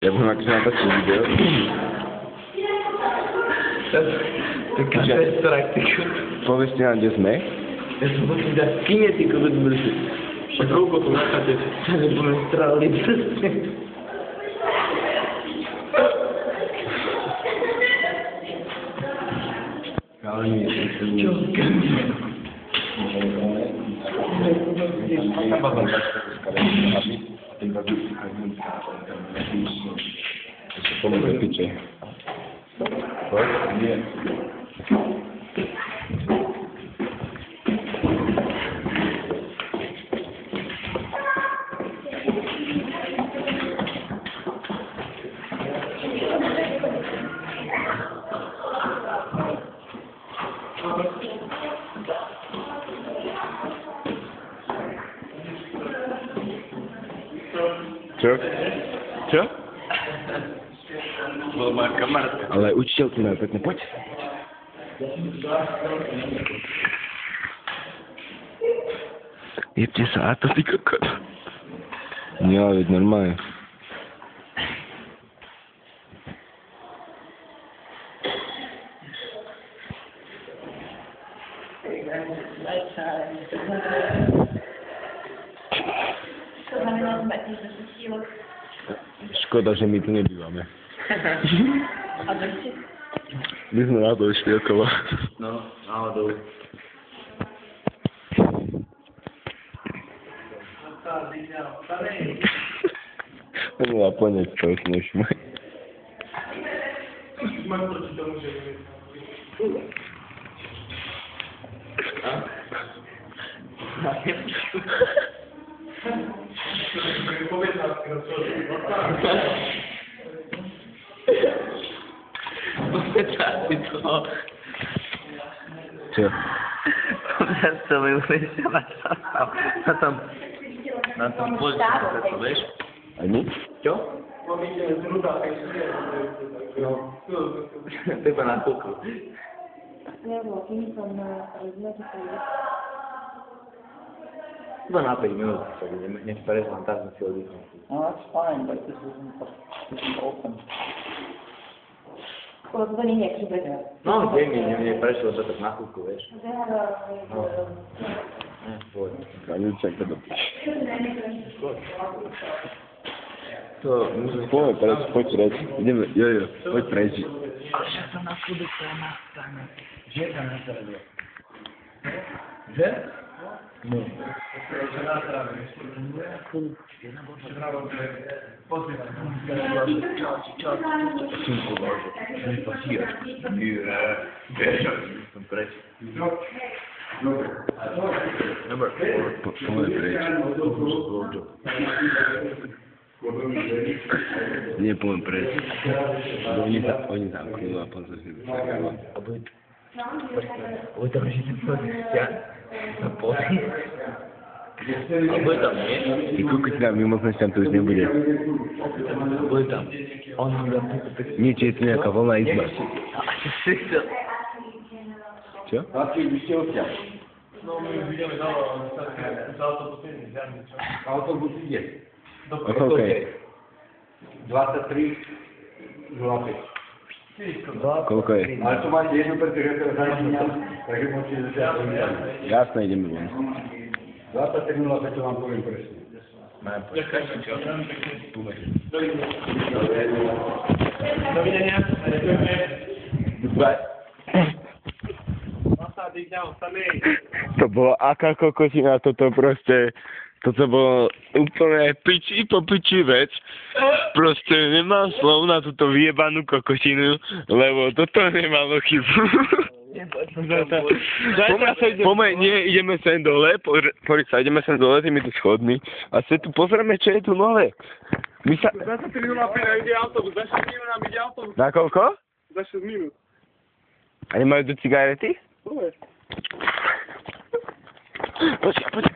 Ja bym akože natočil video. Taká bez praktiku. Povedzte nám, kde sme. Ja som musím dať v kine, ty kokos brzi. A koľko to nacháte? Ja nebudem strávali prsty. Ale nie, Čo? Ešte poďme do piče. Nie. Čo? Čo? Bola moja kamarka. Ale učiteľky majú pekne, poď. Jebte sa, a to ty kokot. Nie, ale veď normálne. Škoda, že my tu nebývame. A došte? My sme na to išli okolo. No, náhodou. Nemala poňať toho snošma. Čo? Ja som ju vyšiel na tom počítaču, vieš? A my? Čo? Teba na tuku. Nebo Kingston na rozmetu Iba na 5 minút, tak nech prešlám, tak sme si oddychom. No, that's fine, but this isn't open. Skoro to nie je chyba. No, kde mi prešlo to tak na chvíľku, vieš. No. Poď. Kaňuček to dopiš. To musím... Poďme preč, poď preč. Ideme, jo, poď preč. Ale ja som na chudu, ktorá má stáne. Že tam na strade? Že? No. Že na strade. Jedna bola. Synku Bože, čo mi posíjaš? Nie, som preč. Number 4. Poďme preč. Nie, poďme preč. Oni zamknú a potom si vysávajú. A bude tam ešte ten křesťan na poli. A bude tam, nie? Ty kúkať nám mimoznesťan, to už nebude. A bude tam. On nám dá pekne. Nie, či je tu nejaká voľná izba. A si to... Čo? No, my už ideme za autobusy, čo? Autobus ide. O koľkej? 23.05. Koľko je? Ale to máte jednu pretože zariadenia, takže môžete začať povítať. Jasné, ideme von. 23.05 to vám poviem presne. Máme počkať, čo? Dovidenia. Ďakujeme. Goodbye. To bolo aká kokotina, toto proste, toto bolo úplne piči po piči vec. Proste nemám slov na túto vyjebanú kokotinu, lebo toto nemalo chybu. Poďme, nie, ideme sem dole, poď sa, ideme sem dole týmito schodmi a sa tu pozrieme, čo je tu nové. My sa... 23.05 ide autobus, za 6 minút nám ide autobus. Na koľko? Za 6 minút. A nemajú tu cigarety? Dobre. Počkaj.